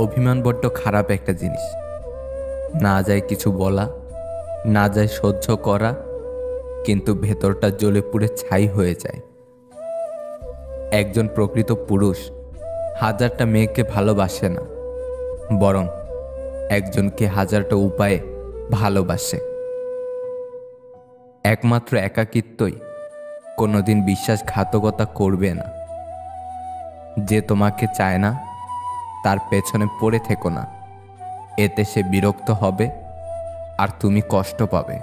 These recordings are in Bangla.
অভিমান বড্ড খারাপ একটা জিনিস। না যায় কিছু বলা, না যায় সহ্য করা, কিন্তু ভেতরটা জ্বলে পুড়ে ছাই হয়ে যায়। একজন প্রকৃত পুরুষ হাজারটা মেয়েকে ভালোবাসে না, বরং একজনকে হাজারটা উপায়ে ভালোবাসে। একমাত্র একাকিত্বই কোনোদিন বিশ্বাসঘাতকতা করবে না। যে তোমাকে চায় না তার পেছনে পড়ে থেকো না, এতে সে বিরক্ত হবে আর তুমি কষ্ট পাবে।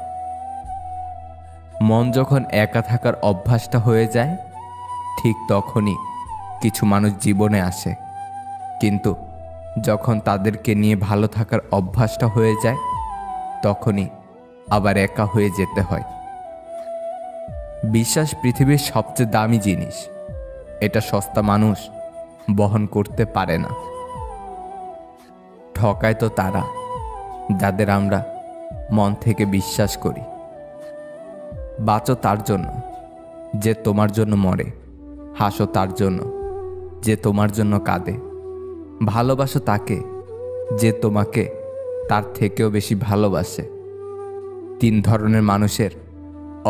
মন যখন একা থাকার অভ্যাসটা হয়ে যায়, ঠিক তখনই কিছু মানুষ জীবনে আসে, কিন্তু যখন তাদেরকে নিয়ে ভালো থাকার অভ্যাসটা হয়ে যায়, তখনই আবার একা হয়ে যেতে হয়। বিশ্বাস পৃথিবীর সবচেয়ে দামি জিনিস। এটা সস্তা মানুষ বহন করতে পারে না। ঠকায় তো তারা যাদের আমরা মন থেকে বিশ্বাস করি। বাঁচো তার জন্য যে তোমার জন্য মরে, হাসো তার জন্য যে তোমার জন্য কাঁদে, ভালোবাসো তাকে যে তোমাকে তার থেকেও বেশি ভালোবাসে। 3 ধরনের মানুষের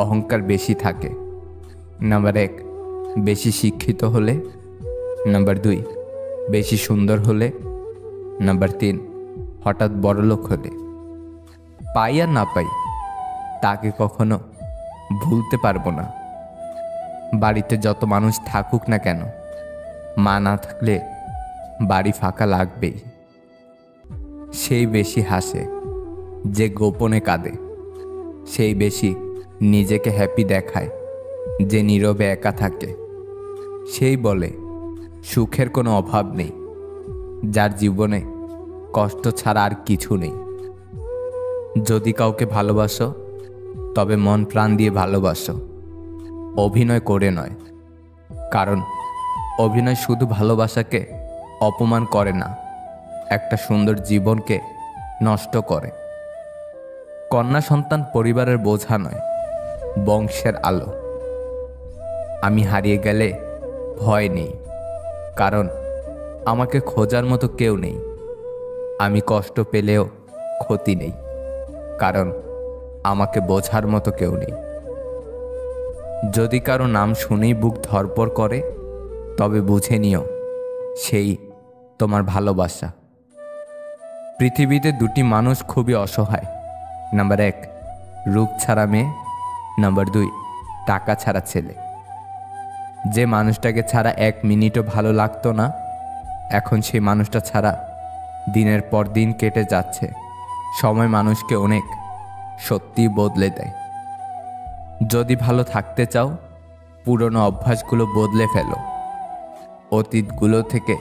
অহংকার বেশি থাকে। নাম্বার 1, বেশি শিক্ষিত হলে। নাম্বার 2, বেশি সুন্দর হলে। নাম্বার 3, হঠাৎ বড়লোক হলে। পাই আর না পাই, তাকে কখনো ভুলতে পারবো না। বাড়িতে যত মানুষ থাকুক না কেন, মা না থাকলে বাড়ি ফাঁকা লাগবেই। সেই বেশি হাসে যে গোপনে কাঁদে, সেই বেশি নিজেকে হ্যাপি দেখায় যে নীরবে একা থাকে। সেই বলে সুখের কোনো অভাব নেই, যার জীবনে কষ্ট ছাড়া আর কিছু নেই। যদি কাউকে ভালোবাসো, তবে মন প্রাণ দিয়ে ভালোবাসো, অভিনয় করে নয়। কারণ অভিনয় শুধু ভালোবাসাকে অপমান করে না, একটা সুন্দর জীবনকে নষ্ট করে। কন্যা সন্তান পরিবারের বোঝা নয়, বংশের আলো। আমি হারিয়ে গেলে ভয় নেই, কারণ আমাকে খোঁজার মতো কেউ নেই। আমি কষ্ট পেলেও ক্ষতি নেই, কারণ আমাকে বোঝার মতো কেউ নেই। যদি কারো নাম শুনেই বুক ধড়ফড় করে, তবে বুঝে নিও সেই তোমার ভালোবাসা। পৃথিবীতে 2টি মানুষ খুবই অসহায়। নাম্বার 1, রূপ ছাড়া মেয়ে। নাম্বার 2, টাকা ছাড়া ছেলে। যে মানুষটাকে ছাড়া 1 মিনিটও ভালো লাগতো না, এখন সেই মানুষটা ছাড়া দিনের পর দিন কেটে যাচ্ছে। সময় মানুষকে অনেক সত্যি বদলে দেয়। যদি ভালো থাকতে চাও, পুরনো অভ্যাসগুলো বদলে ফেলো, অতীতগুলো থেকে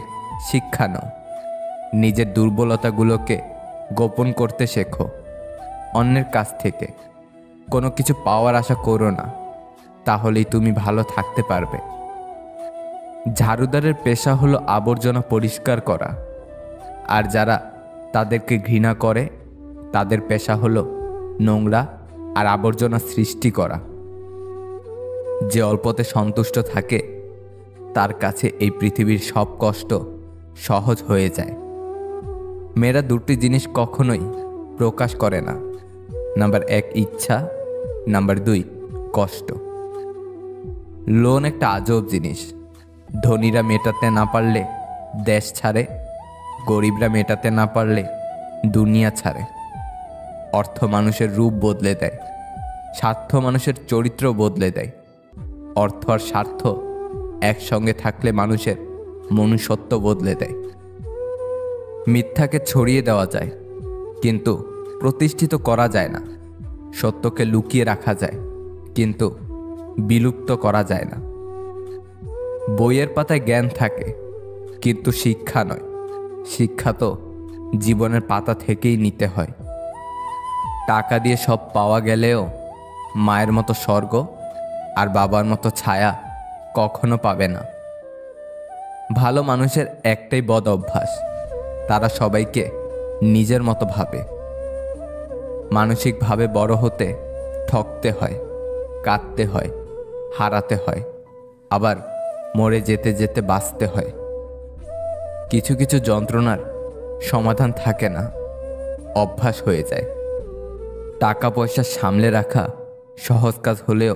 শিক্ষা নাও, নিজের দুর্বলতাগুলোকে গোপন করতে শেখো। অন্যের কাছ থেকে কোনো কিছু পাওয়ার আশা করো না, তাহলেই তুমি ভালো থাকতে পারবে। ঝাড়ুদারের পেশা হলো আবর্জনা পরিষ্কার করা, আর যারা তাদেরকে ঘৃণা করে তাদের পেশা হলো নোংরা আর আবর্জনা সৃষ্টি করা। যে অল্পতে সন্তুষ্ট থাকে, তার কাছে এই পৃথিবীর সব কষ্ট সহজ হয়ে যায়। মেয়েরা 2টি জিনিস কখনোই প্রকাশ করে না। নাম্বার 1, ইচ্ছা। নাম্বার 2, কষ্ট। লোন একটা আজব জিনিস। ধনীরা মেটাতে না পারলে দেশ ছাড়ে, গরিবরা মেটাতে না পারলে দুনিয়া ছাড়ে। অর্থ মানুষের রূপ বদলে দেয়, স্বার্থ মানুষের চরিত্র বদলে দেয়। অর্থ আর স্বার্থ একসঙ্গে থাকলে মানুষের মনুষ্যত্ব বদলে দেয়। মিথ্যাকে ছড়িয়ে দেওয়া যায়, কিন্তু প্রতিষ্ঠিত করা যায় না। সত্যকে লুকিয়ে রাখা যায়, কিন্তু বিলুপ্ত করা যায় না। বইয়ের পাতায় জ্ঞান থাকে, কিন্তু শিক্ষা নয়। শিক্ষা তো জীবনের পাতা থেকেই নিতে হয়। টাকা দিয়ে সব পাওয়া গেলেও মায়ের মতো স্বর্গ আর বাবার মতো ছায়া কখনো পাবে না। ভালো মানুষের একটাই বদ অভ্যাস, তারা সবাইকে নিজের মতো ভাবে। মানসিকভাবে বড় হতে ঠকতে হয়, কাঁদতে হয়, হারাতে হয়, আবার মরে যেতে যেতে বাঁচতে হয়। কিছু কিছু যন্ত্রণার সমাধান থাকে না, অভ্যাস হয়ে যায়। টাকা পয়সা সামলে রাখা সহজ কাজ হলেও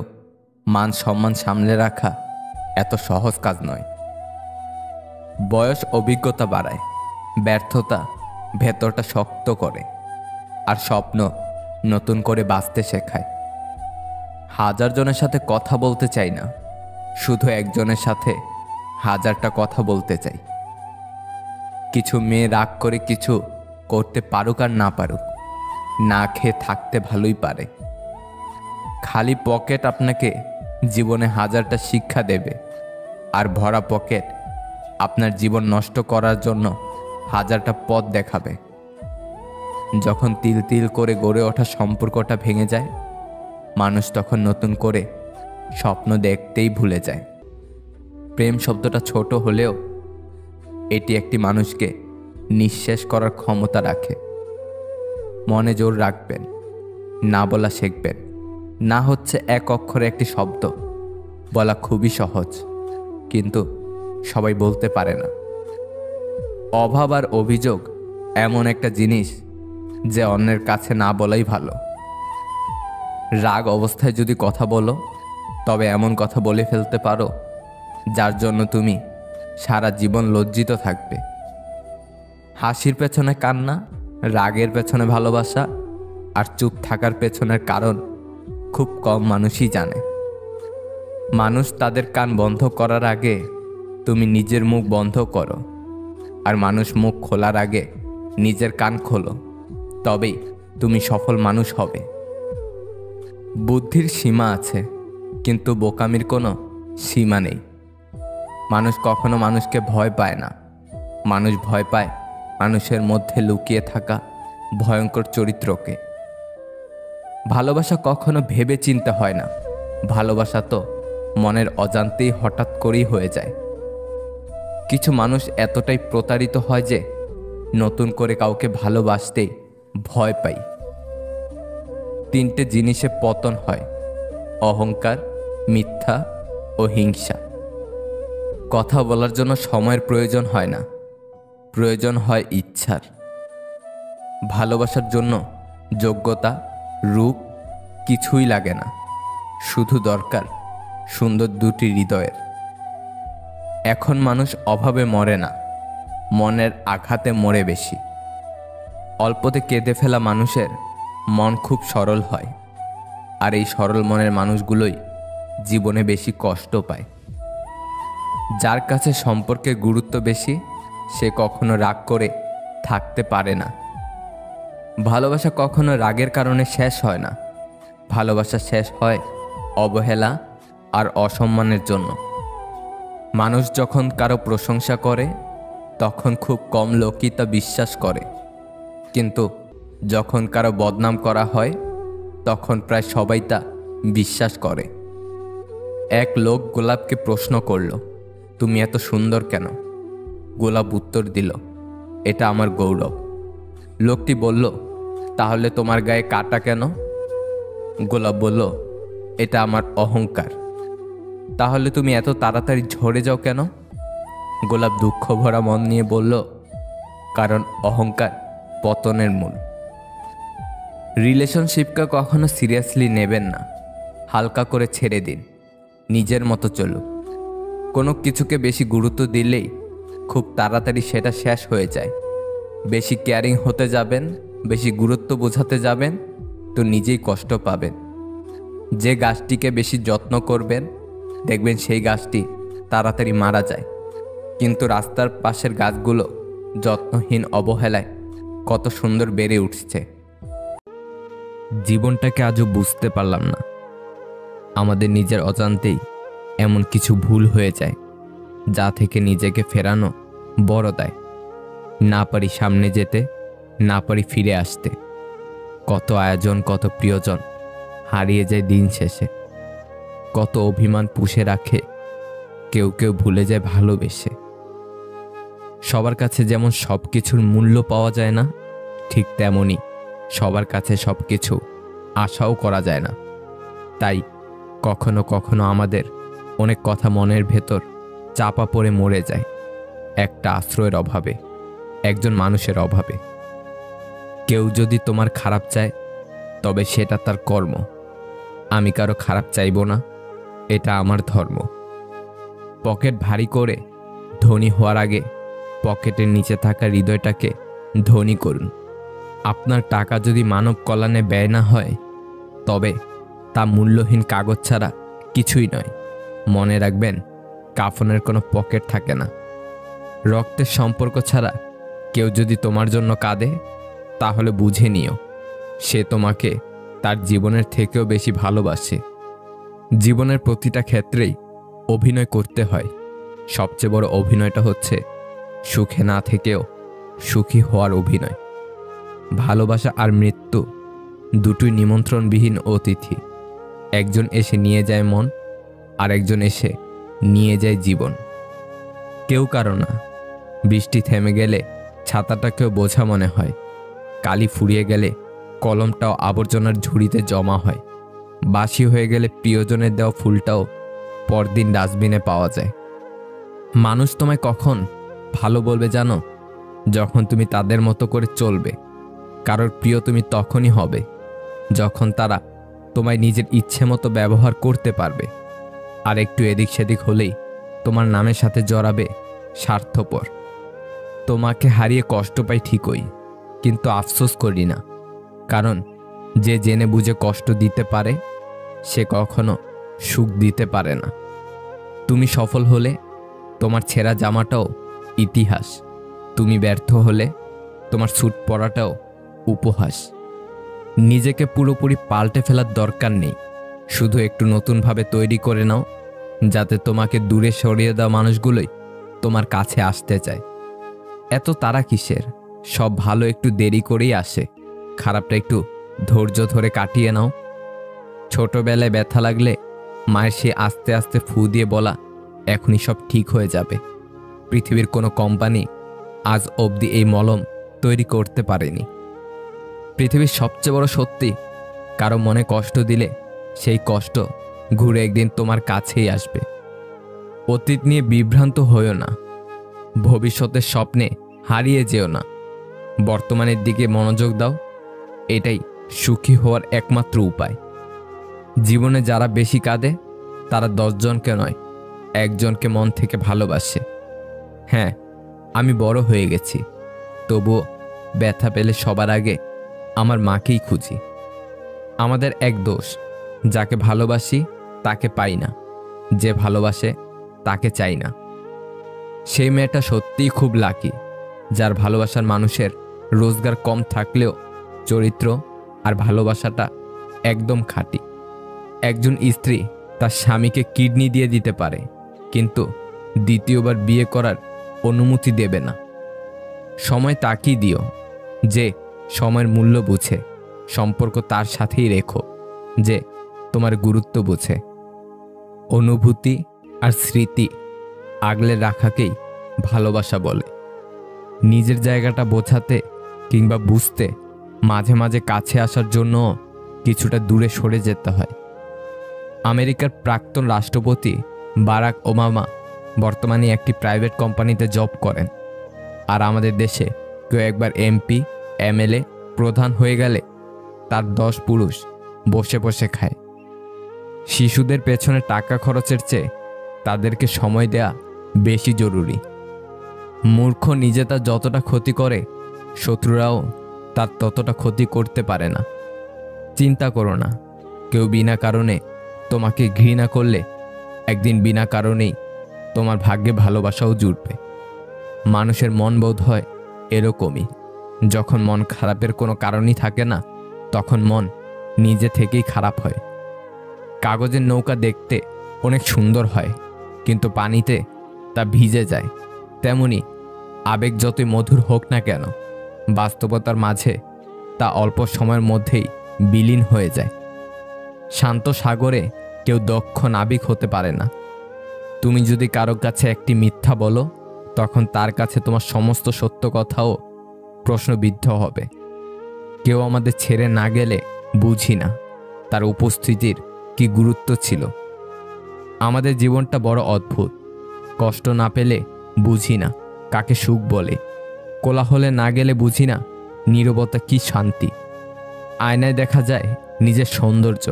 মান সম্মান সামলে রাখা এত সহজ কাজ নয়। বয়স অভিজ্ঞতা বাড়ায়, ব্যর্থতা ভেতরটা শক্ত করে, আর স্বপ্ন নতুন করে বাঁচতে শেখায়। হাজার জনের সাথে কথা বলতে চাই না, শুধু একজনের সাথে হাজারটা কথা বলতে চাই। কিছু মেয়ে রাগ করে কিছু করতে পারুক আর না পারুক, না খেয়ে থাকতে ভালোই পারে। খালি পকেট আপনাকে জীবনে হাজারটা শিক্ষা দেবে, আর ভরা পকেট আপনার জীবন নষ্ট করার জন্য হাজারটা পথ দেখাবে। যখন তিল তিল করে গড়ে ওঠা সম্পর্কটা ভেঙে যায়, মানুষ তখন নতুন করে স্বপ্ন দেখতেই ভুলে যায়। প্রেম শব্দটা ছোট হলেও এটি একটি মানুষকে নিঃশেষ করার ক্ষমতা রাখে। মনে জোর রাখবেন, না বলা শিখবেন। না হচ্ছে এক অক্ষরে একটি শব্দ, বলা খুবই সহজ, কিন্তু সবাই বলতে পারে না। অভাব আর অভিযোগ এমন একটা জিনিস যে অন্যের কাছে না বলাই ভালো। রাগ অবস্থায় যদি কথা বলো, তবে এমন কথা বলে ফেলতে পারো যার জন্য তুমি সারা জীবন লজ্জিত থাকবে। হাসির পেছনে কান্না, রাগের পেছনে ভালোবাসা, আর চুপ থাকার পেছনের কারণ খুব কম মানুষই জানে। মানুষ তাদের কান বন্ধ করার আগে তুমি নিজের মুখ বন্ধ করো, আর মানুষ মুখ খোলার আগে নিজের কান খোলো, তবেই তুমি সফল মানুষ হবে। বুদ্ধির সীমা আছে, কিন্তু বোকামির কোনো সীমা নেই। মানুষ কখনো মানুষকে ভয় পায় না, মানুষ ভয় পায় মানুষের মধ্যে লুকিয়ে থাকা ভয়ঙ্কর চরিত্রকে। ভালোবাসা কখনো ভেবে চিন্তে হয় না, ভালোবাসা তো মনের অজান্তেই হঠাৎ করেই হয়ে যায়। কিছু মানুষ এতটাই প্রতারিত হয় যে নতুন করে কাউকে ভালোবাসতেই ভয় পায়। তিনটে জিনিসে পতন হয়: অহংকার, মিথ্যা ও হিংসা। কথা বলার জন্য সময়ের প্রয়োজন হয় না, প্রয়োজন হয় ইচ্ছার। ভালোবাসার জন্য যোগ্যতা, রূপ কিছুই লাগে না, শুধু দরকার সুন্দর দুটি হৃদয়ের। এখন মানুষ অভাবে মরে না, মনের আঘাতে মরে বেশি। অল্পতে কেঁদে ফেলা মানুষের মন খুব সরল হয়, আর এই সরল মনের মানুষগুলোই জীবনে বেশি কষ্ট পায়। যার কাছে সম্পর্কের গুরুত্ব বেশি, সে কখনো রাগ করে থাকতে পারে না। ভালোবাসা কখনো রাগের কারণে শেষ হয় না, ভালোবাসা শেষ হয় অবহেলা আর অসম্মানের জন্য। মানুষ যখন কারো প্রশংসা করে, তখন খুব কম লোকই তা বিশ্বাস করে, কিন্তু যখন কারো বদনাম করা হয়, তখন প্রায় সবাই তা বিশ্বাস করে। এক লোক গোলাপকে প্রশ্ন করল, তুমি এত সুন্দর কেন? গোলাপ উত্তর দিল, এটা আমার গৌরব। লোকটি বলল, তাহলে তোমার গায়ে কাঁটা কেন? গোলাপ বলল, এটা আমার অহংকার। তাহলে তুমি এত তাড়াতাড়ি ঝরে যাও কেন? গোলাপ দুঃখ ভরা মন নিয়ে বলল, কারণ অহংকার পতনের মূল। রিলেশনশিপকে কখনো সিরিয়াসলি নেবেন না, হালকা করে ছেড়ে দিন, নিজের মতো চলুন। কোনো কিছুকে বেশি গুরুত্ব দিলেই খুব তাড়াতাড়ি সেটা শেষ হয়ে যায়। বেশি কেয়ারিং হতে যাবেন, বেশি গুরুত্ব বোঝাতে যাবেন, তো নিজেই কষ্ট পাবেন। যে গাছটিকে বেশি যত্ন করবেন, দেখবেন সেই গাছটি তাড়াতাড়ি মারা যায়। কিন্তু রাস্তার পাশের গাছগুলো যত্নহীন অবহেলায় কত সুন্দর বেড়ে উঠছে। জীবনটাকে আজও বুঝতে পারলাম না। আমাদের নিজের অজান্তেই এমন কিছু ভুল হয়ে যায়, যা থেকে নিজেকে ফেরানো বড় দায়। না পারি সামনে যেতে, না পারি ফিরে আসতে। কত আয়োজন, কত প্রিয়জন হারিয়ে যায় দিন শেষে। কত অভিমান পুষে রাখে কেউ কেউ ভুলে যায় ভালোবেসে। সবার কাছে যেমন সব কিছুর মূল্য পাওয়া যায় না, ঠিক তেমনি সবার কাছে সব কিছু আশাও করা যায় না। তাই কখনো কখনো আমাদের অনেক কথা মনের ভেতর চাপা পড়ে মরে যায় একটা আশ্রয়ের অভাবে। একজন মানুষের অভাবে। কেউ যদি তোমার খারাপ চায় তবে সেটা তার কর্ম। আমি কারো খারাপ চাইব না, এটা আমার ধর্ম। পকেট ভারী করে ধনী হওয়ার আগে পকেটের নিচে থাকা হৃদয়টাকে ধনী করুন। আপনার টাকা যদি মানব কল্যাণে ব্যয় না হয় তবে তা মূল্যহীন কাগজ ছাড়া কিছুই নয়। মনে রাখবেন, কাফনের কোনো পকেট থাকে না। রক্তের সম্পর্ক ছাড়া কেউ যদি তোমার জন্য কাঁদে তাহলে বুঝে নিও সে তোমাকে তার জীবনের থেকেও বেশি ভালোবাসে। জীবনের প্রতিটা ক্ষেত্রেই অভিনয় করতে হয়। সবচেয়ে বড় অভিনয়টা হচ্ছে সুখে না থেকেও সুখী হওয়ার অভিনয়। ভালোবাসা আর মৃত্যু দুটোই নিমন্ত্রণবিহীন অতিথি। একজন এসে নিয়ে যায় মন, আর একজন এসে নিয়ে যায় জীবন। কেউ কারো না। বৃষ্টি থেমে গেলে ছাতাটাকেও বোঝা মনে হয়। কালি ফুরিয়ে গেলে কলমটাও আবর্জনার ঝুড়িতে জমা হয়। বাসি হয়ে গেলে প্রিয়জনের দেওয়া ফুলটাও পরদিন ডাস্টবিনে পাওয়া যায়। মানুষ তোমায় কখন ভালো বলবে জানো? যখন তুমি তাদের মতো করে চলবে। কারোর প্রিয় তুমি তখনই হবে যখন তারা তোমায় নিজের ইচ্ছে মতো ব্যবহার করতে পারবে। আর একটু এদিক সেদিক হলেই তোমার নামের সাথে জড়াবে স্বার্থপর। তোমাকে হারিয়ে কষ্ট পাই ঠিকই, কিন্তু আফসোস করি না। কারণ যে জেনে বুঝে কষ্ট দিতে পারে সে কখনো সুখ দিতে পারে না। তুমি সফল হলে তোমার ছেঁড়া জামাটাও ইতিহাস। তুমি ব্যর্থ হলে তোমার স্যুট পরাটাও উপহাস। নিজেকে পুরোপুরি পাল্টে ফেলার দরকার নেই, শুধু একটু নতুনভাবে তৈরি করে নাও, যাতে তোমাকে দূরে সরিয়ে দেওয়া মানুষগুলোই তোমার কাছে আসতে চায়। এত তাড়া কিসের? সব ভালো একটু দেরি করেই আসে। খারাপটা একটু ধৈর্য ধরে কাটিয়ে নাও। ছোটবেলায় ব্যথা লাগলে মায়ের সে আস্তে আস্তে ফু দিয়ে বলা এখনই সব ঠিক হয়ে যাবে। পৃথিবীর কোনো কোম্পানি আজ অবধি এই মলম তৈরি করতে পারেনি। পৃথিবীর সবচেয়ে বড় সত্যি, কারো মনে কষ্ট দিলে সেই কষ্ট ঘুরে একদিন তোমার কাছেই আসবে। অতীত নিয়ে বিভ্রান্ত হইও না, ভবিষ্যতের স্বপ্নে হারিয়ে যেও না। বর্তমানের দিকে মনোযোগ দাও, এটাই সুখী হওয়ার একমাত্র উপায়। জীবনে যারা বেশি কাঁদে তারা 10 জনকে নয়, একজনকে মন থেকে ভালোবাসে। হ্যাঁ, আমি বড় হয়ে গেছি, তবুও ব্যথা পেলে সবার আগে আমার মাকেই খুঁজি। আমাদের এক দোষ, যাকে ভালোবাসি তাকে পাই না, যে ভালোবাসে তাকে চাই না। সেই মেয়েটা সত্যিই খুব লাকি, যার ভালোবাসার মানুষের রোজগার কম থাকলেও চরিত্র আর ভালোবাসাটা একদম খাঁটি। একজন স্ত্রী তার স্বামীকে কিডনি দিয়ে দিতে পারে, কিন্তু দ্বিতীয়বার বিয়ে করার অনুমতি দেবে না। সময় তাকেই দিও যে সময়ের মূল্য বুঝে। সম্পর্ক তার সাথেই রেখো যে তোমার গুরুত্ব বুঝে। অনুভূতি আর স্মৃতি আগলে রাখাকেই ভালোবাসা বলে। নিজের জায়গাটা বোঝাতে কিংবা বুঝতে মাঝে মাঝে কাছে আসার জন্য কিছুটা দূরে সরে যেতে হয়। আমেরিকার প্রাক্তন রাষ্ট্রপতি বারাক ওবামা বর্তমানে একটি প্রাইভেট কোম্পানিতে জব করেন। আর আমাদের দেশে কেউ একবার এমপি, এমএলএ, প্রধান হয়ে গেলে তার 10 পুরুষ বসে বসে খায়। শিশুদের পেছনে টাকা খরচের চেয়ে তাদেরকে সময় দেয়া বেশি জরুরি। মূর্খ নিজে তার যতটা ক্ষতি করে, শত্রুরাও তার ততটা ক্ষতি করতে পারে না। চিন্তা করো না, কেউ বিনা কারণে তোমাকে ঘৃণা করলে একদিন বিনা কারণেই তোমার ভাগ্যে ভালোবাসাও জুটবে। মানুষের মন বোধ হয় এরকমই, যখন মন খারাপের কোনো কারণই থাকে না তখন মন নিজে থেকেই খারাপ হয়। কাগজের নৌকা দেখতে অনেক সুন্দর হয়, কিন্তু পানিতে তা ভিজে যায়। তেমনি আবেগ যতই মধুর হোক না কেন, বাস্তবতার মাঝে তা অল্প সময়ের মধ্যেই বিলীন হয়ে যায়। শান্ত সাগরে কেউ দক্ষ নাবিক হতে পারে না। তুমি যদি কারো কাছে একটি মিথ্যা বলো, তখন তার কাছে তোমার সমস্ত সত্য কথাও প্রশ্নবিদ্ধ হবে। কেউ আমাদের ছেড়ে না গেলে বুঝি না তার উপস্থিতির কি গুরুত্ব ছিল। আমাদের জীবনটা বড় অদ্ভুত। কষ্ট না পেলে বুঝি না কাকে সুখ বলে। কোলাহলে না গেলে বুঝি না নীরবতা কি শান্তি। আয়নায় দেখা যায় নিজের সৌন্দর্য,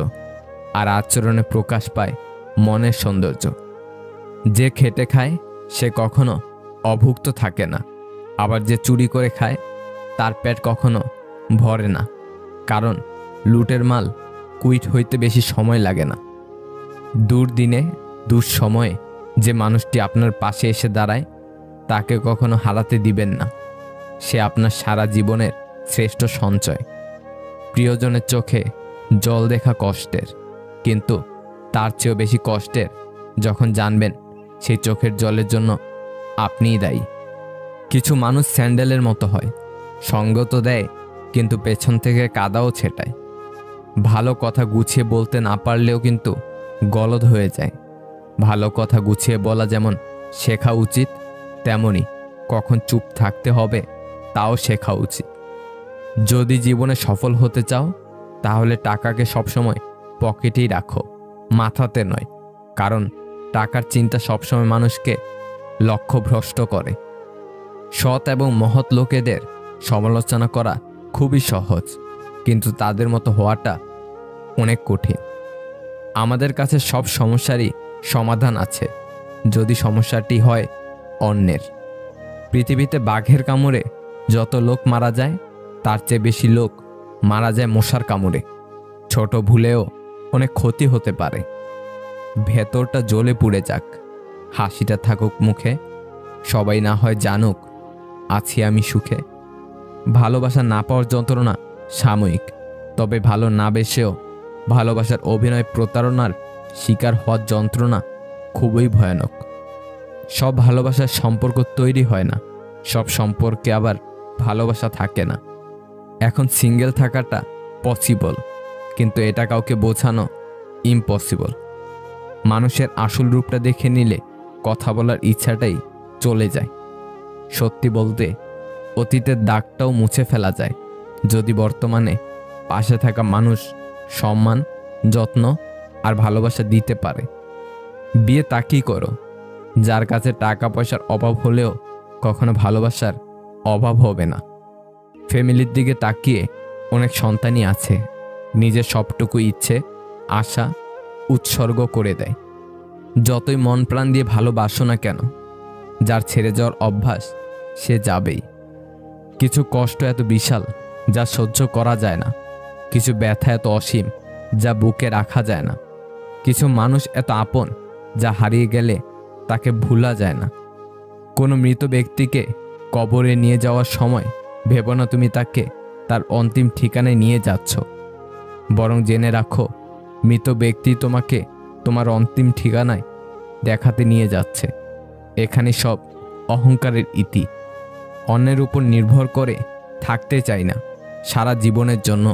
আর আচরণে প্রকাশ পায় মনের সৌন্দর্য। যে খেটে খায় সে কখনো অভুক্ত থাকে না, আবার যে চুরি করে খায় তার পেট কখনো ভরে না, কারণ লুটের মাল কুইট হইতে বেশি সময় লাগে না। দুর্দিনে দুঃসময়ে যে মানুষটি আপনার পাশে এসে দাঁড়ায় তাকে কখনো হারাতে দিবেন না। সে আপনার সারা জীবনের শ্রেষ্ঠ সঞ্চয়। প্রিয়জনের চোখে জল দেখা কষ্টের, কিন্তু তার চেয়েও বেশি কষ্টের যখন জানবেন সেই চোখের জলের জন্য আপনিই দায়ী। কিছু মানুষ স্যান্ডেলের মতো হয়, সঙ্গ তো দেয় কিন্তু পেছন থেকে কাদাও ছেটায়। ভালো কথা গুছিয়ে বলতে না পারলেও কিন্তু গলদ হয়ে যায়। ভালো কথা গুছিয়ে বলা যেমন শেখা উচিত, তেমনি কখন চুপ থাকতে হবে তাও শেখা উচিত। যদি জীবনে সফল হতে চাও তাহলে টাকাকে সবসময় পকেটেই রাখো, মাথাতে নয়, কারণ টাকার চিন্তা সবসময় মানুষকে লক্ষ্যভ্রষ্ট করে। সৎ এবং মহৎ লোকেদের সমালোচনা করা খুবই সহজ, কিন্তু তাদের মতো হওয়াটা অনেক কঠিন। আমাদের কাছে সব সমস্যারই সমাধান আছে, যদি সমস্যাটি হয় অন্যের। পৃথিবীতে বাঘের কামড়ে যত লোক মারা যায় তার চেয়ে বেশি লোক মারা যায় মশার কামড়ে। ছোট ভুলেও অনেক ক্ষতি হতে পারে। ভেতরটা জ্বলে পুড়ে যাক, হাসিটা থাকুক মুখে, সবাই না হয় জানুক আছি আমি সুখে। ভালোবাসা না পাওয়ার যন্ত্রণা সাময়িক, তবে ভালো না বেসেও ভালোবাসার অভিনয় প্রতারণার শিকার হওয়ার যন্ত্রণা খুবই ভয়ানক। সব ভালোবাসার সম্পর্ক তৈরি হয় না, সব সম্পর্কে আবার ভালোবাসা থাকে না। এখন সিঙ্গেল থাকাটা পসিবল, কিন্তু এটা কাউকে বোঝানো ইম্পসিবল। মানুষের আসল রূপটা দেখে নিলে কথা বলার ইচ্ছাটাই চলে যায়। সত্যি বলতে অতীতের দাগটাও মুছে ফেলা যায় যদি বর্তমানে পাশে থাকা মানুষ সম্মান, যত্ন আর ভালোবাসা দিতে পারে। বিয়ে তাকেই করো যার কাছে টাকা পয়সার অভাব হলেও কখনো ভালোবাসার অভাব হবে না। ফ্যামিলির দিকে তাকিয়ে অনেক সন্তানই আছে নিজের সবটুকু ইচ্ছে আশা উৎসর্গ করে দেয়। যতই মন প্রাণ দিয়ে ভালোবাসো না কেন, যার ছেড়ে যাওয়ার অভ্যাস সে যাবেই। কিছু কষ্ট এত বিশাল যা সহ্য করা যায় না, কিছু ব্যথা এত অসীম যা বুকে রাখা যায় না, কিছু মানুষ এত আপন যা হারিয়ে গেলে তাকে ভোলা যায় না। কোনো মৃত ব্যক্তিকে কবরে নিয়ে যাওয়ার সময় ভেবো না তুমি তাকে তার অন্তিম ঠিকানায় নিয়ে যাচ্ছ, বরং জেনে রাখো মৃত ব্যক্তি তোমাকে তোমার অন্তিম ঠিকানায় দেখাতে নিয়ে যাচ্ছে। এখানে সব অহংকারের ইতি। অন্যের উপর নির্ভর করে থাকতে চাই না, সারা জীবনের জন্য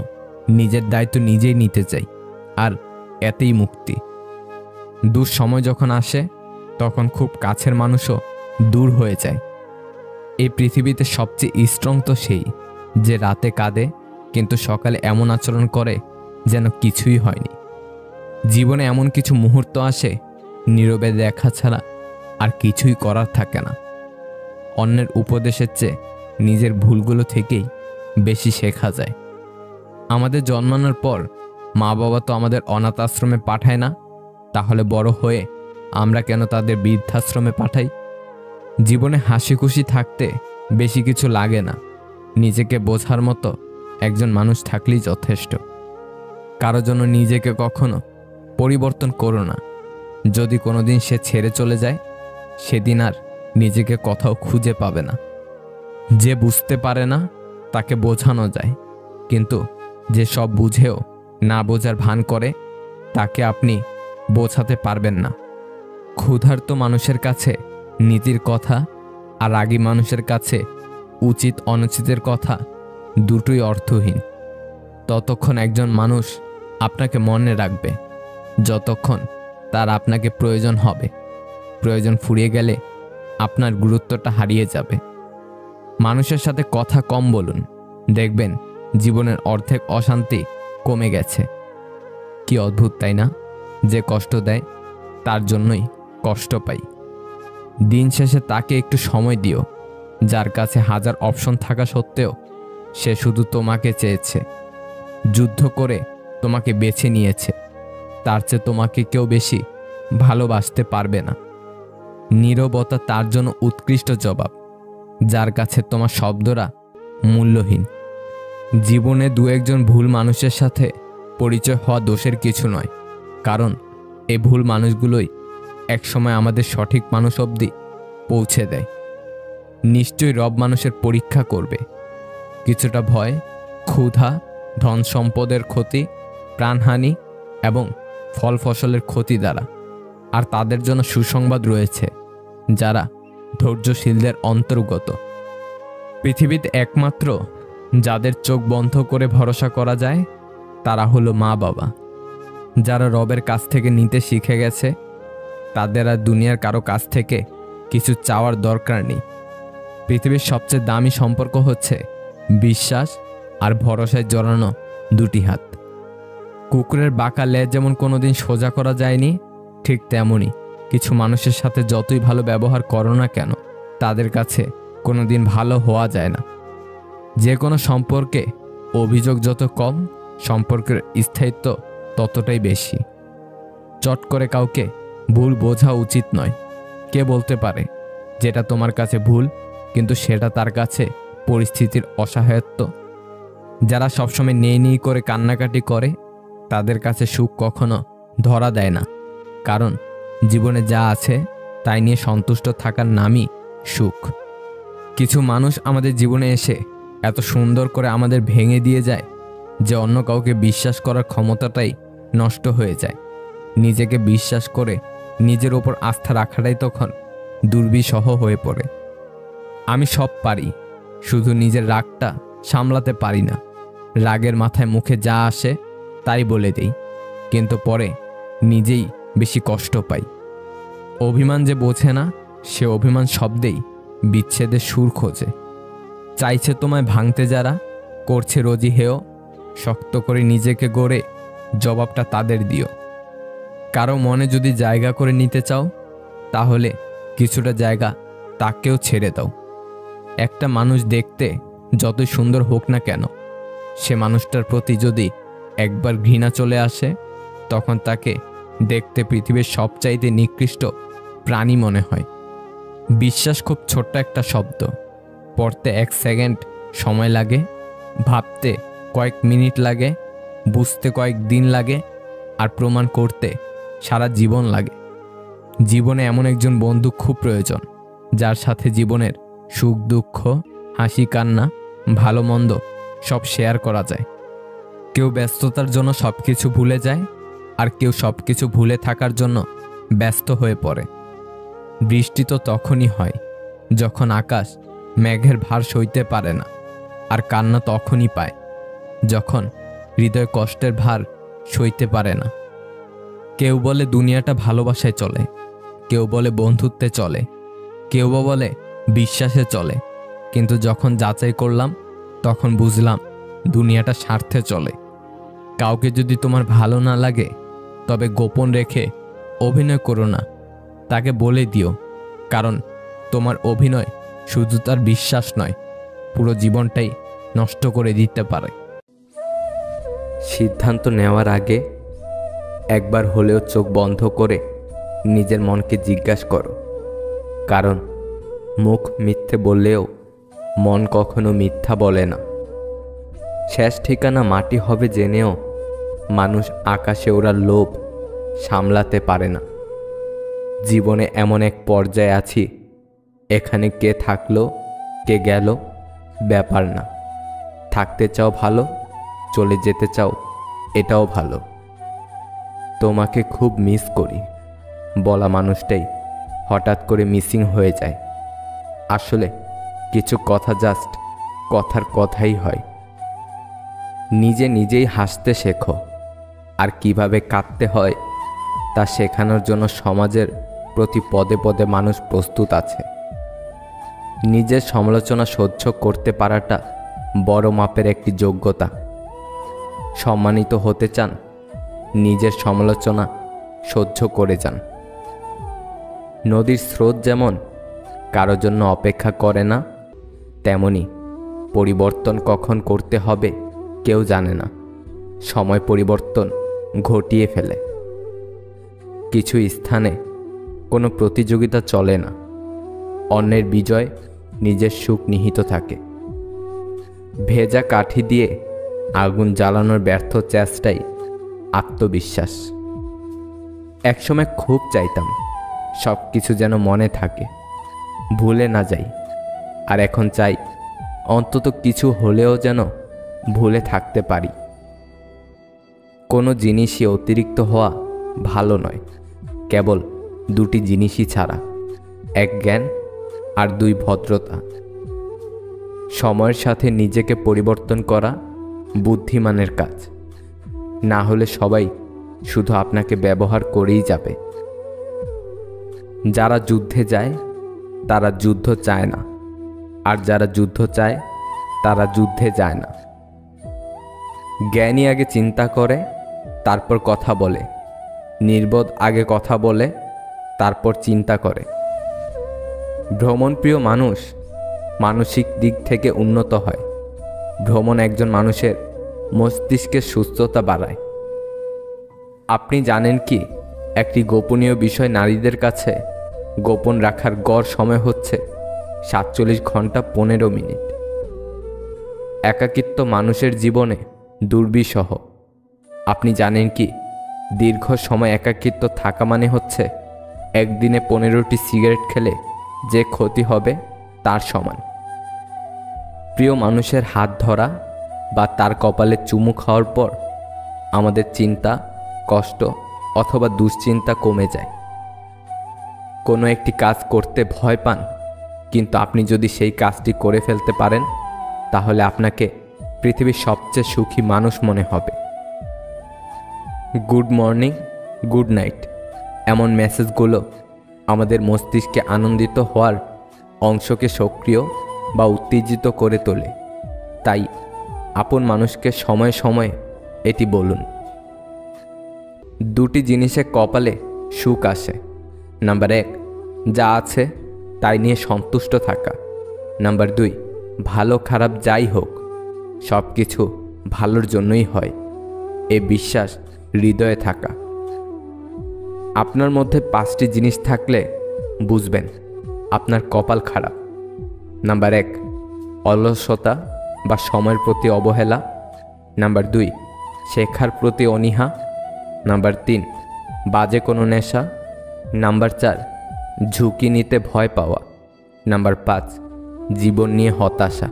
নিজের দায়িত্ব নিজেই নিতে চাই, আর এতেই মুক্তি। দুঃসময় যখন আসে তখন খুব কাছের মানুষও দূর হয়ে যায়। এই পৃথিবীতে সবচেয়ে স্ট্রং তো সেই যে রাতে কাঁদে কিন্তু সকালে এমন আচরণ করে যেন কিছুই হয়নি। জীবনে এমন কিছু মুহূর্ত আসে নীরবে দেখা ছাড়া আর কিছুই করার থাকে না। অন্যের উপদেশের চেয়ে নিজের ভুলগুলো থেকেই বেশি শেখা যায়। আমাদের জন্মানোর পর মা বাবা তো আমাদের অনাথ আশ্রমে পাঠায় না, তাহলে বড় হয়ে আমরা কেন তাদের বৃদ্ধাশ্রমে পাঠাই? জীবনে হাসি খুশি থাকতে বেশি কিছু লাগে না, নিজেকে বোঝার মতো একজন মানুষ থাকলেই যথেষ্ট। কারো জন্য নিজেকে কখনো পরিবর্তন করো না। যদি কোনোদিন সে ছেড়ে চলে যায় সেদিন আর নিজেকে কোথাও খুঁজে পাবে না। যে বুঝতে পারে না তাকে বোঝানো যায়, কিন্তু যে সব বুঝেও না বোঝার ভান করে তাকে আপনি বোঝাতে পারবেন না। ক্ষুধার্ত মানুষের কাছে নীতির কথা আর রাগী মানুষের কাছে উচিত অনুচিতের কথা দুটোই অর্থহীন। ততক্ষণ একজন মানুষ আপনাকে মনে রাখবে যতক্ষণ তার আপনাকে প্রয়োজন হবে। প্রয়োজন ফুরিয়ে গেলে আপনার গুরুত্বটা হারিয়ে যাবে। মানুষের সাথে কথা কম বলুন, দেখবেন জীবনের অর্ধেক অশান্তি কমে গেছে। কি অদ্ভুত তাই না? যে কষ্ট দেয় তার জন্যই কষ্ট পাই। দিন শেষে তাকে একটু সময় দিও, যার কাছে হাজার অপশন থাকা সত্ত্বেও সে শুধু তোমাকে চেয়েছে, যুদ্ধ করে তোমাকে বেছে নিয়েছে, তার চেয়ে তোমাকে কেউ বেশি ভালোবাসতে পারবে না। নীরবতা তার জন্য উৎকৃষ্ট জবাব, যার কাছে তোমার শব্দরা মূল্যহীন। জীবনে দু একজন ভুল মানুষের সাথে পরিচয় হওয়া দোষের কিছু নয়, কারণ এই ভুল মানুষগুলোই একসময় আমাদের সঠিক মানুষ অবধি পৌঁছে দেয়। নিশ্চয়ই রব মানুষের পরীক্ষা করবে, কিছুটা ভয়, ক্ষুধা, ধন সম্পদের ক্ষতি, প্রাণহানি এবং ফল ফসলের ক্ষতি দ্বারা। আর তাদের জন্য সুসংবাদ রয়েছে, যারা ধৈর্যশীলদের অন্তর্গত। পৃথিবীতে একমাত্র যাদের চোখ বন্ধ করে ভরসা করা যায় তারা হলো মা বাবা। যারা রবের কাছ থেকে নিতে শিখে গেছে তাদের আর দুনিয়ার কারো কাছ থেকে কিছু চাওয়ার দরকার নেই। পৃথিবীর সবচেয়ে দামি সম্পর্ক হচ্ছে বিশ্বাস আর ভরসায় জড়ানো দুটি হাত। কুকুরের বাঁকা লেজ যেমন কোনোদিন সোজা করা যায়নি, ঠিক তেমনই কিছু মানুষের সাথে যতই ভালো ব্যবহার করো না কেন তাদের কাছে কোনোদিন ভালো হওয়া যায় না। যে কোনো সম্পর্কে অভিযোগ যত কম, সম্পর্কের স্থায়িত্ব ততটাই বেশি। চট করে কাউকে ভুল বোঝা উচিত নয়। কে বলতে পারে যেটা তোমার কাছে ভুল, কিন্তু সেটা তার কাছে পরিস্থিতির অসহায়ত্ব। যারা সবসময় নেই করে কান্নাকাটি করে তাদের কাছে সুখ কখনো ধরা দেয় না, কারণ জীবনে যা আছে তাই নিয়ে সন্তুষ্ট থাকার নামই সুখ। কিছু মানুষ আমাদের জীবনে এসে এত সুন্দর করে আমাদের ভেঙে দিয়ে যায় যে অন্য কাউকে বিশ্বাস করার ক্ষমতাটাই নষ্ট হয়ে যায়। নিজেকে বিশ্বাস করে নিজের ওপর আস্থা রাখাটাই তখন দুর্বিষহ হয়ে পড়ে। আমি সব পারি, শুধু নিজের রাগটা সামলাতে পারি না। রাগের মাথায় মুখে যা আসে তাই বলে দেই, কিন্তু পরে নিজেই বেশি কষ্ট পাই। অভিমান যে বোঝে না, সে অভিমান শব্দেই বিচ্ছেদের সুর খোঁজে। চাইছে তোমায় ভাঙতে যারা, করছে রোজই হেয়, শক্ত করে নিজেকে গড়ে জবাবটা তাদের দিও। কারো মনে যদি জায়গা করে নিতে চাও তাহলে কিছুটা জায়গা তাকেও ছেড়ে দাও। একটা মানুষ দেখতে যতই সুন্দর হোক না কেন, সে মানুষটার প্রতি যদি একবার ঘৃণা চলে আসে তখন তাকে দেখতে পৃথিবীর সবচাইতে নিকৃষ্ট প্রাণী মনে হয়। বিশ্বাস খুব ছোট্ট একটা শব্দ, পড়তে 1 সেকেন্ড সময় লাগে, ভাবতে কয়েক মিনিট লাগে, বুঝতে কয়েক দিন লাগে, আর প্রমাণ করতে সারা জীবন লাগে। জীবনে এমন একজন বন্ধু খুব প্রয়োজন, যার সাথে জীবনের সুখ দুঃখ, হাসি কান্না, ভালো মন্দ সব শেয়ার করা যায়। কেউ ব্যস্ততার জন্য সব কিছু ভুলে যায়, আর কেউ সব কিছু ভুলে থাকার জন্য ব্যস্ত হয়ে পড়ে। বৃষ্টি তো তখনই হয় যখন আকাশ মেঘের ভার সইতে পারে না, আর কান্না তখনই পায় যখন হৃদয় কষ্টের ভার সইতে পারে না। কেউ বলে দুনিয়াটা ভালোবাসায় চলে, কেউ বলে বন্ধুত্বে চলে, কেউ বা বলে বিশ্বাসে চলে, কিন্তু যখন যাচাই করলাম তখন বুঝলাম দুনিয়াটা স্বার্থে চলে। কাউকে যদি তোমার ভালো না লাগে তবে গোপন রেখে অভিনয় করো না, তাকে বলে দিও, কারণ তোমার অভিনয় শুধু তার বিশ্বাস নয়, পুরো জীবনটাই নষ্ট করে দিতে পারে। সিদ্ধান্ত নেওয়ার আগে একবার হলেও চোখ বন্ধ করে নিজের মনকে জিজ্ঞাসা করো, কারণ মুখ মিথ্যে বললেও মন কখনো মিথ্যা বলে না। শেষ ঠিকানা মাটি হবে জেনেও মানুষ আকাশে ওড়ার লোভ সামলাতে পারে না। জীবনে এমন এক পর্যায়ে আছি, এখানে কে থাকলো কে গেল ব্যাপার না। থাকতে চাও ভালো, চলে যেতে চাও এটাও ভালো। তোমাকে খুব মিস করি বলা মানুষটাই হঠাৎ করে মিসিং হয়ে যায়। আসলে কিছু কথা জাস্ট কথার কথাই হয়। নিজে নিজেই হাসতে শেখো, আর কিভাবে কাঁদতে হয় তা শেখানোর জন্য সমাজের প্রতি পদে পদে মানুষ প্রস্তুত আছে। নিজের সমালোচনা সহ্য করতে পারাটা বড় মাপের একটি যোগ্যতা। সম্মানিত হতে চান, নিজের সমালোচনা সহ্য করে যান। নদীর স্রোত যেমন কারো জন্য অপেক্ষা করে না, তেমনি পরিবর্তন কখন করতে হবে কেউ জানে না। সময় পরিবর্তন ঘটিয়ে ফেলে। কিছু স্থানে কোনো প্রতিযোগিতা চলে না। অন্যের বিজয় নিজের সুখ নিহিত থাকে। ভেজা কাঠি দিয়ে আগুন জ্বালানোর ব্যর্থ চেষ্টাই আত্মবিশ্বাস। একসময় খুব চাইতাম সব কিছু যেন মনে থাকে, ভুলে না যাই। আর এখন চাই অন্তত কিছু হলেও যেন ভুলে থাকতে পারি। কোনো জিনিসই অতিরিক্ত হওয়া ভালো নয়, কেবল দুটি জিনিসই ছাড়া, এক জ্ঞান আর দুই ভদ্রতা। সময়ের সাথে নিজেকে পরিবর্তন করা বুদ্ধিমানের কাজ। না হলে সবাই শুধু আপনাকে ব্যবহার করেই যাবে। যারা যুদ্ধে যায় তারা যুদ্ধ চায় না, আর যারা যুদ্ধ চায় তারা যুদ্ধে যায় না। জ্ঞানী আগে চিন্তা করে তারপর কথা বলে, নির্বোধ আগে কথা বলে তারপর চিন্তা করে। ভ্রমণপ্রিয় মানুষ মানসিক দিক থেকে উন্নত হয়। ভ্রমণ একজন মানুষের মস্তিষ্কের সুস্থতা বাড়ায়। আপনি জানেন কি, একটি গোপনীয় বিষয় নারীদের কাছে গোপন রাখার গড় সময় হচ্ছে 47 ঘন্টা 15 মিনিট। একাকিত্ব মানুষের জীবনে দুর্বিষহ। আপনি জানেন কি, দীর্ঘ সময় একাকিত্ব থাকা মানে হচ্ছে একদিনে 15টি সিগারেট খেলে যে ক্ষতি হবে তার সমান। প্রিয় মানুষের হাত ধরা বা তার কপালে চুমু খাওয়ার পর আমাদের চিন্তা, কষ্ট অথবা দুশ্চিন্তা কমে যায়। কোনো একটি কাজ করতে ভয় পান, কিন্তু আপনি যদি সেই কাজটি করে ফেলতে পারেন তাহলে আপনাকে পৃথিবীর সবচেয়ে সুখী মানুষ মনে হবে। গুড মর্নিং, গুড নাইট এমন মেসেজগুলো আমাদের মস্তিষ্কে আনন্দিত হওয়ার অংশকে সক্রিয় বা উত্তেজিত করে তোলে। তাই আপন মানুষকে সময়ে সময়ে এটি বলুন। দুটি জিনিসে কপালে সুখ আসে। নাম্বার 1, যা আছে তাই নিয়ে সন্তুষ্ট থাকা। নাম্বার 2, ভালো খারাপ যাই হোক সব কিছু ভালোর জন্যই হয়, এ বিশ্বাস হৃদয়ে থাকা। আপনার মধ্যে 5টি জিনিস থাকলে বুঝবেন আপনার কপাল খারাপ। নাম্বার 1, অলসতা বা সময়ের প্রতি অবহেলা। নাম্বার 2, শেখার প্রতি অনীহা। নাম্বার 3, বাজে কোনো নেশা। নাম্বার 4, ঝুঁকি নিতে ভয় পাওয়া। নাম্বার 5, জীবন নিয়ে হতাশা।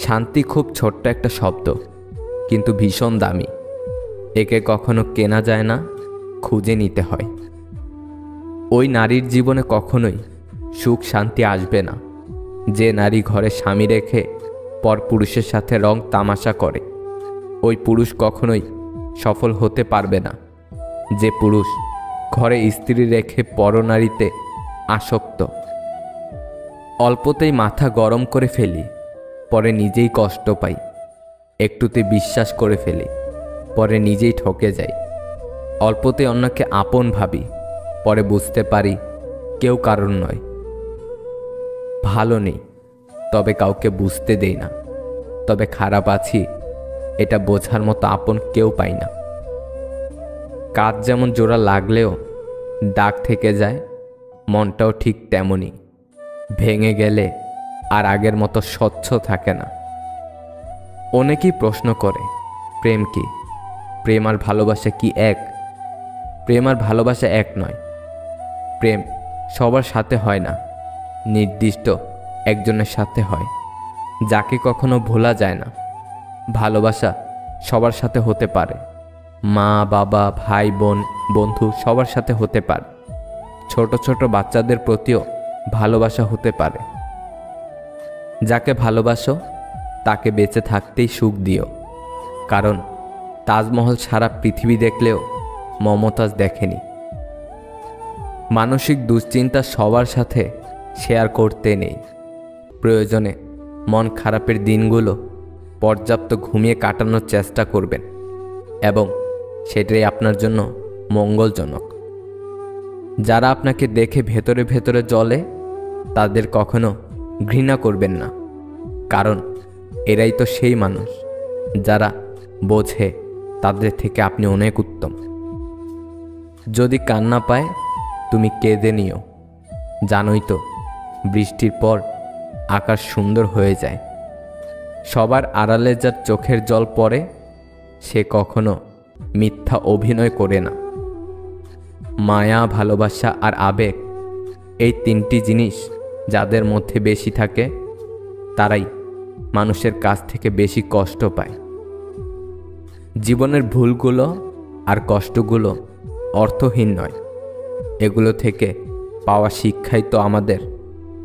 শান্তি খুব ছোট্ট একটা শব্দ, কিন্তু ভীষণ দামি। একে কখনো কেনা যায় না, খুঁজে নিতে হয়। ওই নারীর জীবনে কখনোই সুখ শান্তি আসবে না যে নারী ঘরে স্বামী রেখে পর পুরুষের সাথে রং তামাশা করে। ওই পুরুষ কখনোই সফল হতে পারবে না যে পুরুষ ঘরে স্ত্রী রেখে পরনারীতে আসক্ত। অল্পতেই মাথা গরম করে ফেলি, পরে নিজেই কষ্ট পাই। একটুতে বিশ্বাস করে ফেলি, পরে নিজেই ঠকে যাই। অল্পতে অন্যকে আপন ভাবি, পরে বুঝতে পারি কেউ কারণ নয়। ভালো নেই তবে কাউকে বুঝতে দেই না, তবে খারাপ আছি এটা বোঝার মতো আপন কেউ পাই না। কাজ যেমন জোড়া লাগলেও দাগ থেকে যায়, মনটাও ঠিক তেমনই। ভেঙে গেলে আর আগের মতো স্বচ্ছ থাকে না। অনেকেই প্রশ্ন করে, প্রেম কি? প্রেম আর ভালোবাসা কি এক? প্রেম আর ভালোবাসা এক নয়। প্রেম সবার সাথে হয় না, নির্দিষ্ট একজনের সাথে হয়, যাকে কখনো ভোলা যায় না। ভালোবাসা সবার সাথে হতে পারে, মা বাবা ভাই বোন বন্ধু সবার সাথে হতে পারে। ছোট ছোট বাচ্চাদের প্রতিও ভালোবাসা হতে পারে। যাকে ভালোবাসো তাকে বেঁচে থাকতেই সুখ দিও, কারণ তাজমহল সারা পৃথিবী দেখলেও মমতাজ দেখেনি। মানসিক দুশ্চিন্তা সবার সাথে শেয়ার করতে নেই। প্রয়োজনে মন খারাপের দিনগুলো পর্যাপ্ত ঘুমিয়ে কাটানোর চেষ্টা করবেন, এবং সেটাই আপনার জন্য মঙ্গলজনক। যারা আপনাকে দেখে ভেতরে ভেতরে জ্বলে তাদের কখনো ঘৃণা করবেন না, কারণ এরাই তো সেই মানুষ যারা বোঝে তাদের থেকে আপনি অনেক উত্তম। যদি কান্না পায় তুমি কেঁদে নিও, জানোই তো বৃষ্টির পর আকাশ সুন্দর হয়ে যায়। সবার আড়ালে যার চোখের জল পড়ে সে কখনো মিথ্যা অভিনয় করে না। মায়া, ভালোবাসা আর আবেগ, এই তিনটি জিনিস যাদের মধ্যে বেশি থাকে তারাই মানুষের কাছ থেকে বেশি কষ্ট পায়। জীবনের ভুলগুলো আর কষ্টগুলো অর্থহীন নয়, এগুলো থেকে পাওয়া শিক্ষাই তো আমাদের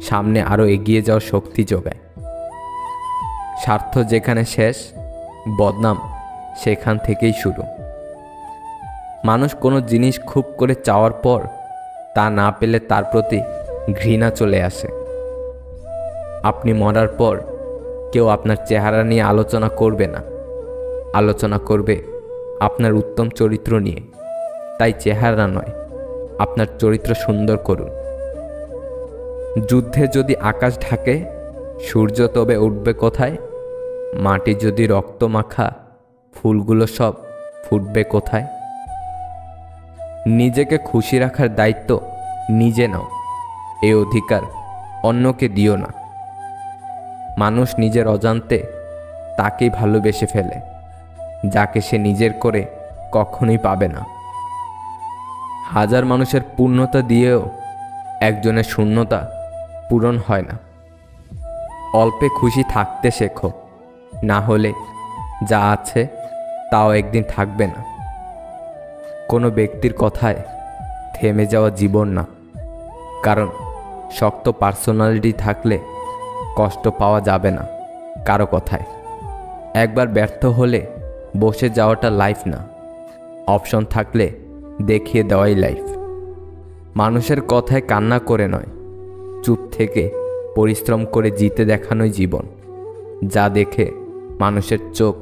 সামনে আরও এগিয়ে যাওয়ার শক্তি যোগায়। স্বার্থ যেখানে শেষ, বদনাম সেখান থেকেই শুরু। মানুষ কোনো জিনিস খুব করে চাওয়ার পর তা না পেলে তার প্রতি ঘৃণা চলে আসে। আপনি মরার পর কেউ আপনার চেহারা নিয়ে আলোচনা করবে না, আলোচনা করবে আপনার উত্তম চরিত্র নিয়ে। তাই চেহারা নয়, আপনার চরিত্র সুন্দর করুন। যুদ্ধে যদি আকাশ ঢাকে, সূর্য তবে উঠবে কোথায়? মাটি যদি রক্ত মাখা, ফুলগুলো সব ফুটবে কোথায়? নিজেকে খুশি রাখার দায়িত্ব নিজে নাও, এই অধিকার অন্যকে দিও না। মানুষ নিজের অজান্তে তাকেই ভালোবেসে ফেলে যাকে সে নিজের করে কখনোই পাবে না। হাজার মানুষের পূর্ণতা দিয়েও একজনের শূন্যতা পূরণ হয় না। অল্পে খুশি থাকতে শেখো, না হলে যা আছে তাও একদিন থাকবে না। কোনো ব্যক্তির কথায় থেমে যাওয়া জীবন না, কারণ শক্ত পার্সোনালিটি থাকলে কষ্ট পাওয়া যাবে না কারো কথায়। একবার ব্যর্থ হলে বসে যাওয়াটা লাইফ না, অপশন থাকলে দেখিয়ে দেওয়াই লাইফ। মানুষের কথায় কান্না করে নয়, চুপ থেকে পরিশ্রম করে জিতে দেখানোই জীবন, যা দেখে মানুষের চোখ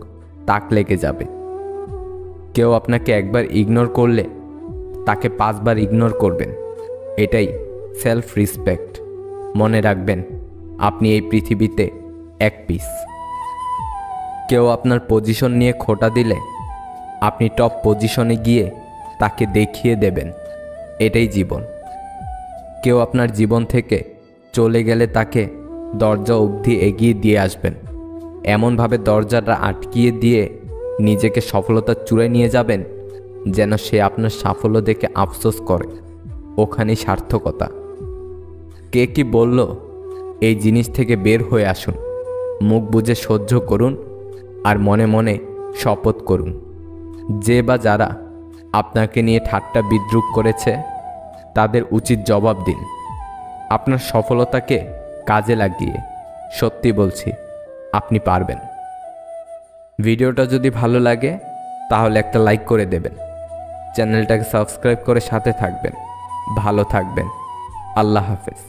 তাক লেগে যাবে। কেউ আপনাকে একবার ইগনোর করলে তাকে 5 বার ইগনোর করবেন, এটাই সেলফ রেসপেক্ট। মনে রাখবেন, আপনি এই পৃথিবীতে এক পিস। কেউ আপনার পজিশন নিয়ে খোঁটা দিলে আপনি টপ পজিশনে গিয়ে তাকে দেখিয়ে দেবেন, এটাই জীবন। কেউ আপনার জীবন থেকে চলে গেলে তাকে দরজা অবধি এগিয়ে দিয়ে আসবেন, এমনভাবে দরজাটা আটকিয়ে দিয়ে নিজেকে সফলতার চূড়ায় নিয়ে যাবেন যেন সে আপনার সাফল্য দেখে আফসোস করে। ওখানেই সার্থকতা। কে কি বলল, এই জিনিস থেকে বের হয়ে আসুন। মুখ বুজে সহ্য করুন আর মনে মনে শপথ করুন, যে বা যারা আপনাকে নিয়ে ঠাট্টা বিদ্রূপ করেছে তাদের উচিত জবাব দিন। আপনার সফলতাকে কাজে লাগিয়ে সত্যি বলছি, আপনি পারবেন। ভিডিওটা যদি ভালো লাগে তাহলে একটা লাইক করে দেবেন, চ্যানেলটাকে সাবস্ক্রাইব করে সাথে থাকবেন। ভালো থাকবেন। আল্লাহ হাফেজ।